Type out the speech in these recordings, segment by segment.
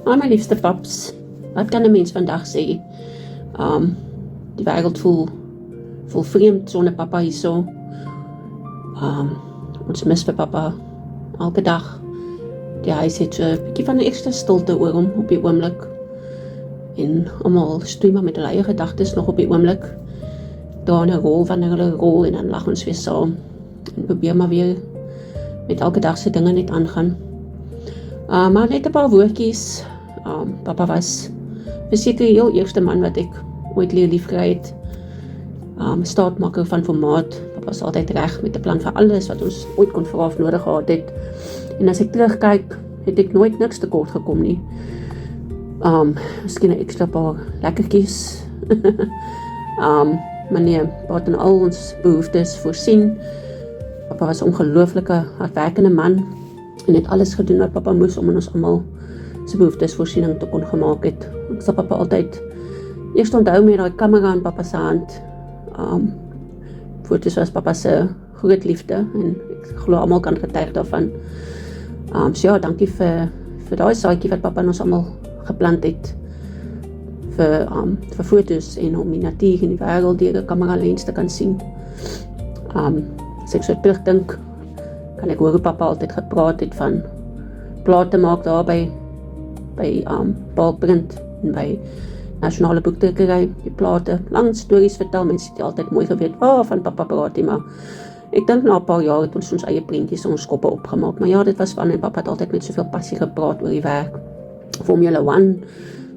My liefste paps, wat kan 'n mens vandag sê? Die wêreld voel vreemd sonder papa hierso. Ons mis vir papa elke dag. Die huis het so 'n bietjie van 'n ekstra stilte oor hom op die oomblik. En almal stoei maar met hulle eie gedagtes nog op die oomblik. Dra 'n rol wanneer hulle rol en dan lag ons weer saam. En probeer maar weer met elke dag se dinge net aangaan. Maar net 'n paar woordjies. Papa was beseker die heel eerste man wat ek ooit leer liefkry het. Staatmaker van formaat. Papa was altyd reg met 'n plan vir alles wat ons ooit kon vra of nodig gehad het. En as ek terugkyk, het ek nooit niks tekort gekom nie. Miskien 'n ekstra paar lekkertjies. Maar nee, wat in al ons behoeftes voorsien. Papa was 'n ongelooflike hardwerkende man en het alles gedoen wat papa moes om ons almal se behoeftes voorsiening te kon gemaak het. Ek sal papa altyd eerst onthou met daai kamera in papa se hand. Foto's was papa se groot liefde en ek glo almal kan getuig daarvan. So ja, dankie vir daai saadjie wat papa ons almal geplant het vir foto's en om die natuur en die wêreld deur 'n kamera lens te kan sien. As ek so terugdink, kan ek hoor hoe papa altyd gepraat het van plate maak daar by Balkprint en by Nasionale Boekdrukkery, die plate, lang stories vertel, mense het altyd mooi geweet van papa praat nie, maar ek dink na 'n paar jaar het ons eie prentjies in ons koppe opgemaak, maar ja, dit was van en papa het altyd met soveel passie gepraat oor die werk. Formula 1,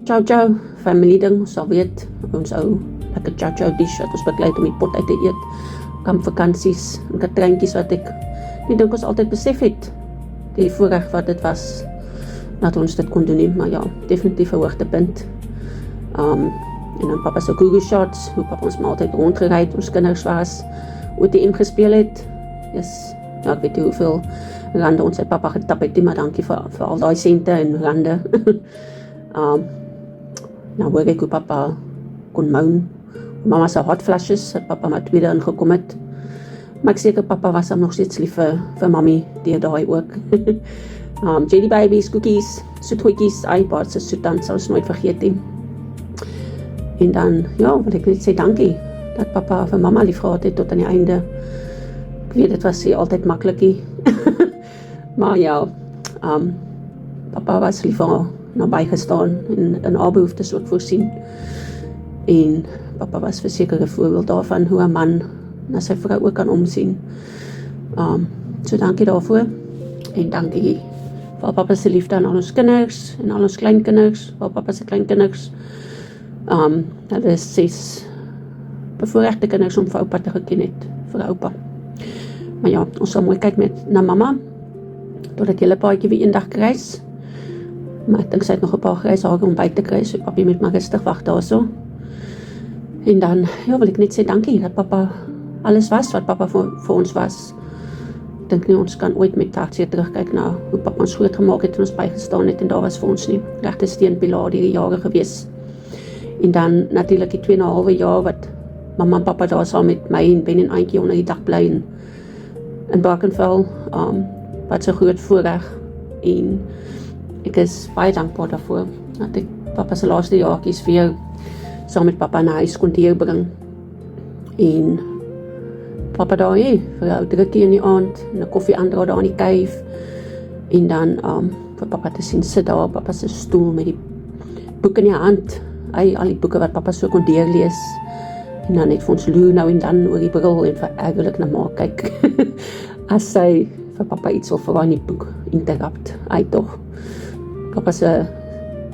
chow, family ding, ons sal weet, ons ou lekker chow dish wat ons beklei om die pot uit te eet, kampvakansies en katreintjies wat ek nie dink ons altyd besef het, die voorreg wat dit was, dat ons dit kon doen nie, maar ja, definitief 'n hoogtepunt. En dan papa se Google shots, hoe papa ons maar altyd rondgery het, ons kinders was, OTM gespeel het, ja, ek weet nie hoeveel rande ons uit papa getap het nie, maar dankie vir al daai sente en rande. Nou hoor ek hoe papa kon moan, mama se hot flashes, het papa maar tweede ingekom het, maar ek seker papa was hom nog steeds lief vir mami, die daai ook. Jelly babies, cookies, soethoetjies, iPads, se soetan, sal ons nooit vergeet nie. En dan, ja, wil ek net sê dankie, dat papa vir mama lief gehad het tot aan die einde. Ek weet, dit was nie altyd maklikie. Maar ja, papa was lief vir naby gestaan en haar behoeftes ook voorsien. En papa was verseker 'n voorbeeld daarvan hoe 'n man na sy vrou ook kan omsien. So dankie daarvoor. En dankie vir papa se liefde aan al ons kinders en al ons kleinkinders, vir papa se kleinkinders. Hulle is 6 bevoorregte kinders om vir oupa te geken het, vir oupa. Maar ja, ons sal mooi kyk na mama, totdat julle paadjie weer eendag kruis. Maar ek dink sy het nog 'n paar gryshare om by te kry, so papie moet maar rustig wag daarso. En dan, ja, wil ek net sê dankie, dat papa alles was, wat papa vir ons was. Ek dink nie, ons kan ooit met hartseer terugkyk na hoe papa ons groot gemaak het en ons bygestaan het, en daar was vir ons nie regte steunpilaar hierdie jare gewees. En dan natuurlik die 2,5 jaar wat mamma en papa daar saam met my en Ben en Auntie onder die dak bly in Brackenfell, wat so groot voorreg, en ek is baie dankbaar daarvoor, dat ek papa se laaste jaartjies weer saam met papa na huis kon deurbring, en papa daar vir 'n ou drukkie in die aand, en 'n koffie aandra daar in die kuif, en dan vir papa te sien sit daar op papa se stoel met die boek in die hand, al die boeke wat papa so kon deurlees, en dan net vir ons loer nou en dan oor die bril en verergerlik na ma kyk, as sy vir papa iets wil vra in die boek, interrupt, tog. Papa se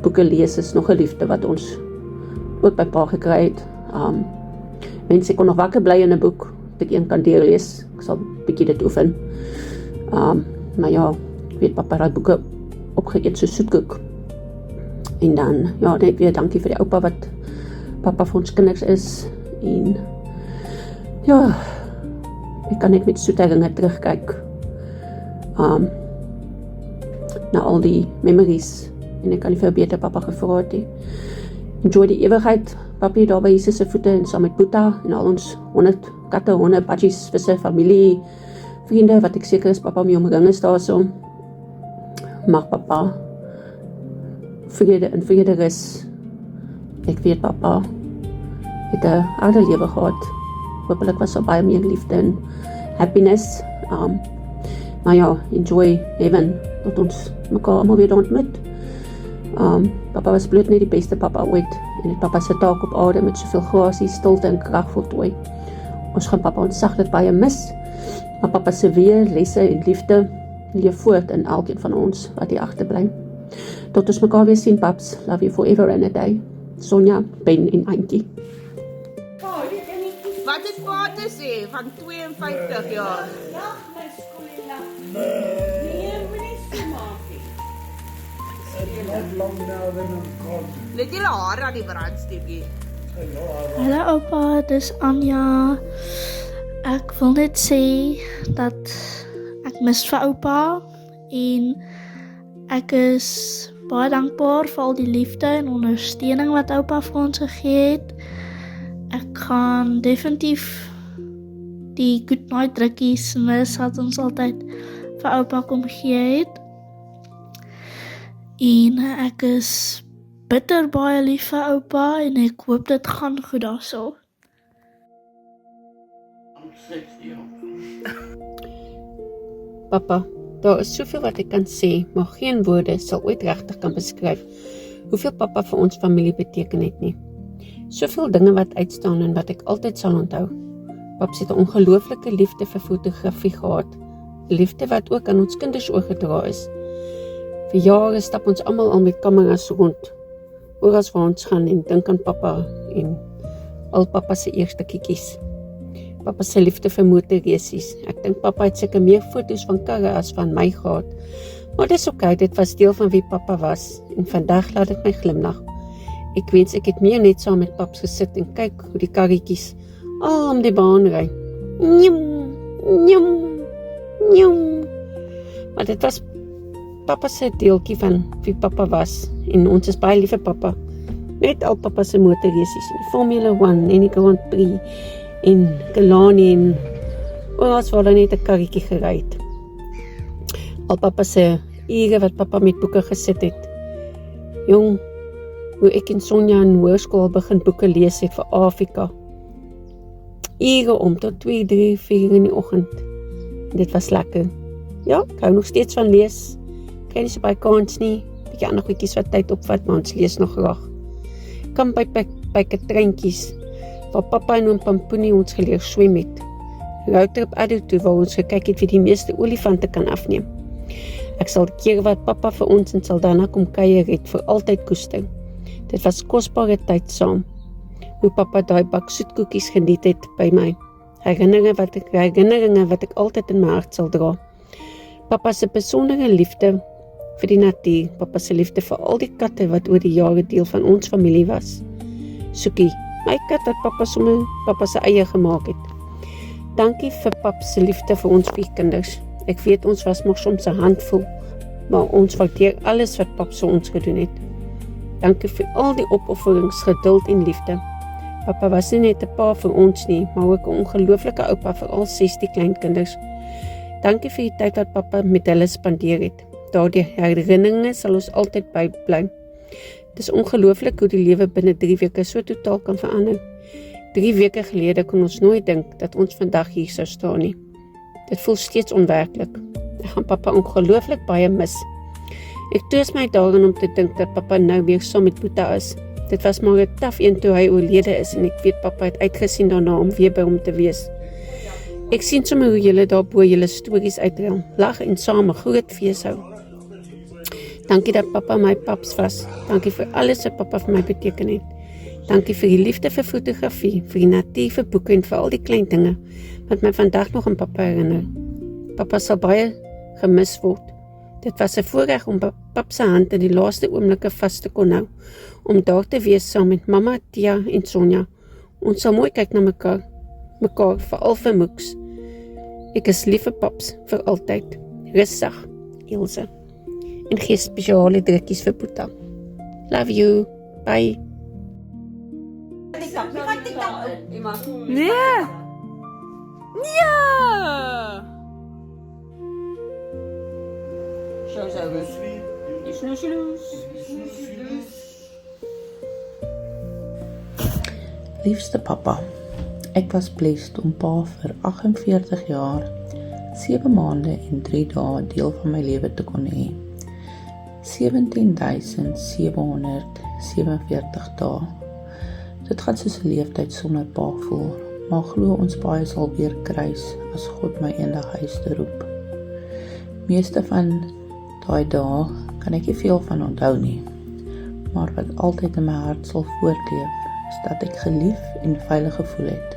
boeke lees is nog 'n liefde wat ons ook by pa gekry het. Mense kon nog wakker bly in 'n boek, dat ek een kan deurlees, ek sal 'n bietjie dit oefen. Maar ja, ek weet papa daai boeke opgeëet so soetkoek. En dan, ja, net weer dankie vir die oupa wat papa vir ons kinders is, en ja, ek kan net met soete herinneringe terugkyk, na al die memories, en ek kan nie vir beter papa gevra het nie. Enjoy die ewigheid, papie daar by Jesus se voete, en saam met Boeta, en al ons 100 katte, honde, badgies, visse, familie, vriende, wat ek seker is, papa my omring is daar so. mag papa vrede en vrede rus. Ek weet papa het 'n harde lewe gehad. Hopelijk was er baie meer liefde en happiness. Maar ja, enjoy heaven, tot ons mekaar allemaal weer ontmoet. Papa was bloot net die beste papa ooit, en het papa sy taak op aarde met soveel grasie, stilte en krag voltooi. Ons gaan papa ontsaglik baie mis, maar papa se weer, lesse en liefde leef voort in elkeen van ons wat hier agterbly. Tot ons mekaar weer sien, paps. Love you forever and a day. Sonja, Ben en Antjie. Wat het pa te sê van 52 jaar? Ja, my skoolie. Nee, moenie so maak nie. Not long now than I'm gone. Let julle haar aan die brandsteekie. Hallo oupa, dis Anja. Ek wil net sê dat ek mis vir oupa en ek is baie dankbaar vir al die liefde en ondersteuning wat oupa vir ons gegee het. Ek gaan definitief die good night drukkies mis wat ons altyd vir oupa kom gee het. En ek is bitter baie lief vir oupa en ek hoop dit gaan goed daarso. Papa, daar is soveel wat ek kan sê, maar geen woorde sal ooit regtig kan beskryf hoeveel papa vir ons familie beteken het nie. Soveel dinge wat uitstaan en wat ek altyd sal onthou. Paps het 'n ongelooflike liefde vir fotografie gehad, liefde wat ook aan ons kinders oorgedra is. Vir jare stap ons almal al met kameras rond, oral waar ons gaan en dink aan papa en al papa se eerste kiekies. Papa se liefde vir motorresies. Ek dink papa het seker meer foto's van karre as van my gehad. Maar dis oké, dit was deel van wie papa was en vandag laat dit my glimlag. Ek wens ek het meer net saam met paps gesit en kyk hoe die karretjies al om die baan ry. Njum, njum, njum. Maar dit was papa se deeltjie van wie papa was en ons is baie lief vir papa. Net al papa se motorresies, die Formula 1 en die Grand Prix en Kalani en ons waar net 'n karretjie gery het. Al papa se ure wat papa met boeke gesit het. Jong, hoe ek en Sonja in hoërskool begin boeke lees het vir Afrika. Ure om tot 2, 3, 4 in die oggend. Dit was lekker. Ja, ek hou nog steeds van lees. Kry nie so baie kans nie. Bietjie ander goedjies wat tyd opvat, maar ons lees nog graag. Kom by katreintjies, waar papa en oom Pampoenie ons geleer swem het. Roadtrip Addo toe, waar ons gekyk het wie die meeste olifante kan afneem. Ek sal die keer wat papa vir ons in Saldanha kom kuier het, vir altyd koester. Dit was kosbare tyd saam. Hoe papa daai bak soetkoekies geniet het by my. Herinneringe wat ek altyd in my hart sal dra. Papa se besondere liefde vir die natuur, papa se liefde vir al die katte wat oor die jare deel van ons familie was. Soekie, my kat wat papa se eie gemaak het. Dankie vir pap se liefde vir ons 4 kinders. Ek weet ons was nog soms 'n handvol, maar ons waardeer alles wat pap so ons gedoen het. Dankie vir al die opofferings, geduld en liefde. Papa was nie net 'n pa vir ons nie, maar ook 'n ongelooflike oupa vir al 60 kleinkinders. Dankie vir die tyd wat papa met hulle spandeer het. Daardie herinneringe sal ons altyd bybly. Dit is ongelooflik hoe die lewe binne 3 weke so totaal kan verander. 3 weke gelede kon ons nooit dink dat ons vandag hier sou staan nie. Dit voel steeds onwerklik. Ek gaan papa ongelooflik baie mis. Ek toos my daarin om te dink dat papa nou weer saam met Boeta is. Dit was maar 'n taaf een toe hy oorlede is en ek weet papa het uitgesien daarna om weer by hom te wees. Ek sien sommer hoe julle daarbo julle stories uitdeel, lag en saam 'n groot fees hou. Dankie dat papa my paps was. Dankie vir alles wat papa vir my beteken het. Dankie vir die liefde vir fotografie, vir die natuur, vir boeke en vir al die klein dinge wat my vandag nog aan papa herinner. Papa sal baie gemis word. Dit was 'n voorreg om pap se hand in die laaste oomblikke vas te kon hou, om daar te wees saam met mamma, Tia en Sonja. Ons sal mooi kyk na mekaar veral vir Moeks. Ek is lief vir paps, vir altyd. Rustig, Ilse. En gee spesiale drukkies vir Boeta. Love you. Bye. Nee! Nee! Shows over. Die snoesjeloes. Liefste papa, ek was blessed om pa vir 48 jaar, 7 maande en 3 dae deel van my lewe te kon hê. 17.747 dae. Dit gaan soos 'n leeftyd sonder pa voel, maar glo ons paai sal weer kruis as God my eendag huis toe roep. Meeste van daai dae kan ek nie veel van onthou nie, maar wat altyd in my hart sal voortleef, is dat ek gelief en veilig gevoel het.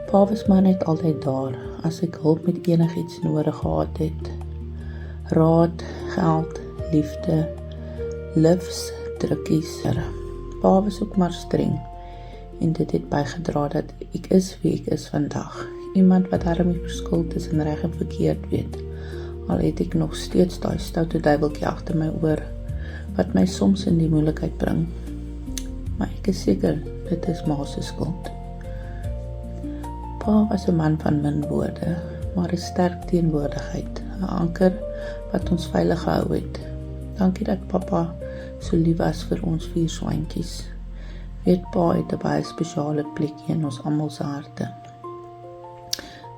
Pa was maar net altyd daar, as ek hulp met enigiets nodig gehad het. Raad, geld, liefde, lifts, drukkies. Pa was ook maar streng, en dit het bygedra dat ek is wie ek is vandag. Iemand wat darm die verskil tussen reg en verkeerd weet. Al het ek nog steeds daai stoute duiweltjie agter my oor, wat my soms in die moeilikheid bring. Maar ek is seker, dit is ma se skuld. Pa was 'n man van min woorde, maar 'n sterk teenwoordigheid, 'n anker wat ons veilig gehou het. Dankie dat papa so lief was vir ons 4 swaantjies. Weet pa het 'n baie spesiale plekjie in ons almal se harte.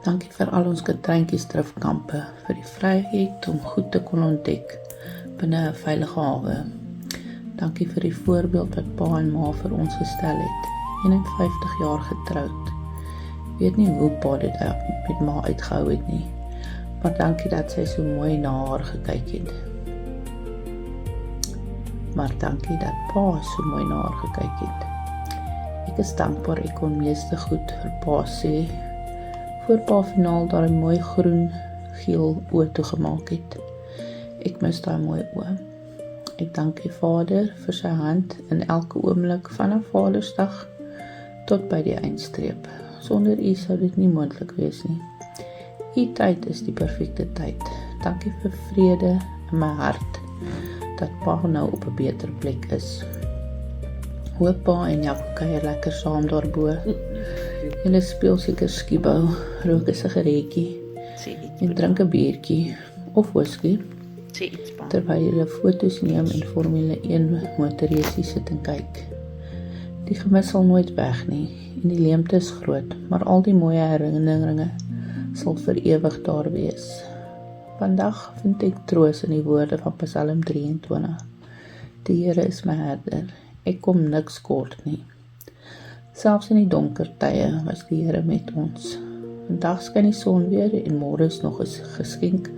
Dankie vir al ons katreintjies drifkampe, vir die vryheid om goed te kon ontdek binne 'n veilige hawe. Dankie vir die voorbeeld wat pa en ma vir ons gestel het. 51 jaar getroud. Weet nie hoe pa dit met ma uitgehou het nie, maar dankie dat sy so mooi na haar gekyk het. Maar dankie dat pa so mooi na haar gekyk het. Ek is dankbaar ek kon meeste goed vir pa sê, voor pa finaal daar 'n mooi groen, geel oë toegemaak het. Ek mis daai mooi oë. Ek dank die Vader vir sy hand in elke oomblik vanaf Vadersdag tot by die eindstreep. Sonder U sou dit nie moontlik wees nie. U tyd is die perfekte tyd. Dankie vir vrede in my hart, dat pa nou op 'n beter plek is. Hoop pa en Jaco kuier lekker saam daarbo. Julle speel seker skibou, rook 'n sigaretjie en drink 'n biertjie of whisky, terwyl julle foto's neem en Formule 1 motorrace sit en kyk. Die gemis sal nooit weg nie, en die leemte is groot, maar al die mooi herinneringe sal vir ewig daar wees. Vandag vind ek troos in die woorde van Psalm 23. Die Here is my herder, ek kom niks kort nie. Selfs in die donker tye was die Here met ons. Vandag skyn die son weer en môre is nog 'n geskenk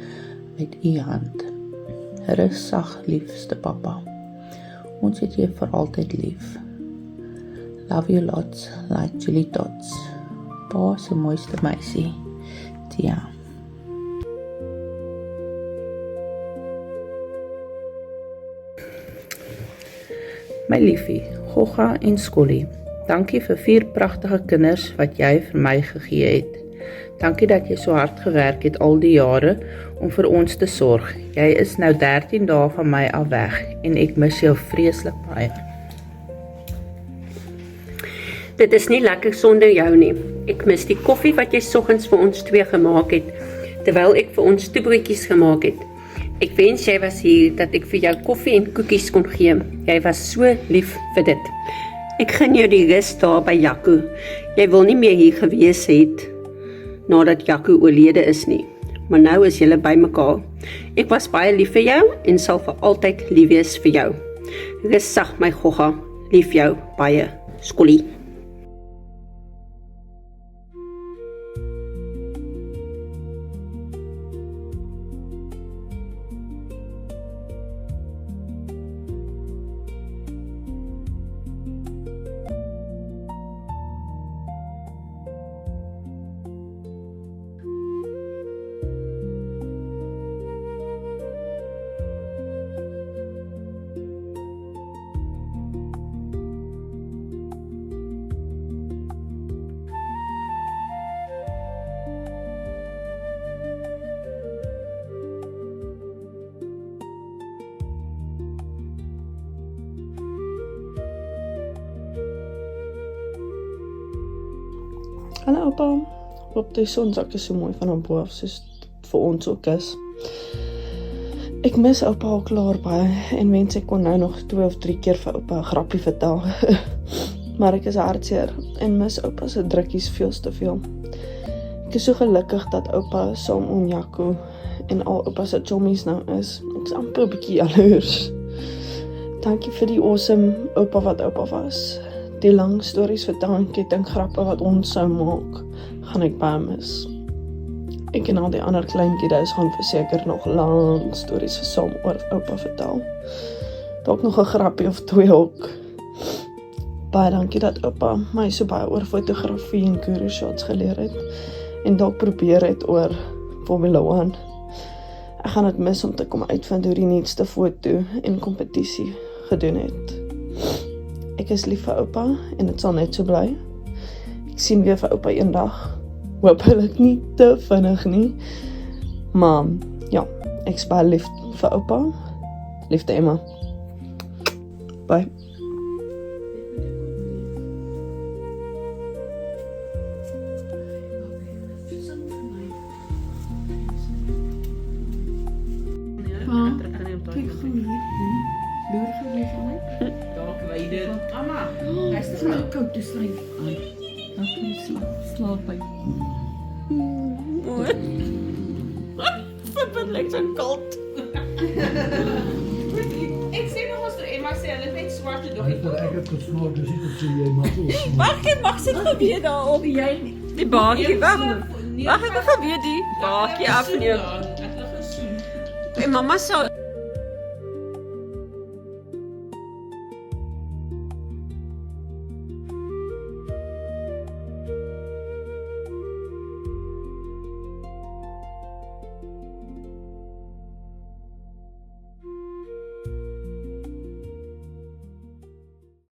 uit U hand. Rus sag, liefste papa. Ons het jou vir altyd lief. Love you lots, like Julie Tots. Pa se mooiste meisie, Tia. My liefie, Gogga en Skollie, dankie vir 4 pragtige kinders wat jy vir my gegee het. Dankie dat jy so hard gewerk het al die jare om vir ons te sorg. Jy is nou 13 dae van my af weg en ek mis jou vreeslik baie. Dit is nie lekker sonder jou nie. Ek mis die koffie wat jy soggens vir ons 2 gemaak het, terwyl ek vir ons toebroodjies gemaak het. Ek wens jy was hier, dat ek vir jou koffie en koekies kon gee. Jy was so lief vir dit. Ek gun jou die rus daar by Jaco. Jy wil nie meer hier gewees het, nadat Jaco oorlede is nie. Maar nou is julle by mekaar. Ek was baie lief vir jou, en sal vir altyd lief wees vir jou. Rus sag my Gogga, lief jou baie, Skollie. Hallo oupa, hoop die sonsak is so mooi van op boaf, soos dit vir ons ook is. Ek mis oupa al klaar baie en wens ek kon nou nog 2 of 3 keer vir oupa 'n grappie vertel. Maar ek is hartseer en mis oupa se drukkies veel te veel. Ek is so gelukkig dat oupa saam om Jaco en al oupa se chommies nou is. Ek is amper 'n bietjie jaloers. Dankie vir die awesome oupa wat oupa was. Die lang stories vertel en kettinggrappe wat ons sou maak, gaan ek baie mis. Ek en al die ander kleinkinders gaan verseker nog lang stories saam oor oupa vertel. Dalk nog 'n grappie of 2 ook. Baie dankie dat oupa my so baie oor fotografie en guru shots geleer het en dalk probeer het oor Formula 1. Ek gaan dit mis om te kom uitvind hoe die nuutste foto en kompetisie gedoen het. Ek is lief vir oupa en dit sal net so bly. Ek sien weer vir oupa eendag. Hoopelik nie te vinnig nie. Maar ja, ek is baie lief vir oupa. Liefde Emma. Bye. Dalk wyder. Amma, hy's te koud te sny. Slaap by. Wat lyk so koud. Ek sê nog ons Emma sê hulle het net swart dog. Ek het gesnoor, dus ek het jy maar so. Wag sit gebeur daarop. Jy die baakie wag. Wag ek wil weer die baakie afneem. En mamma sou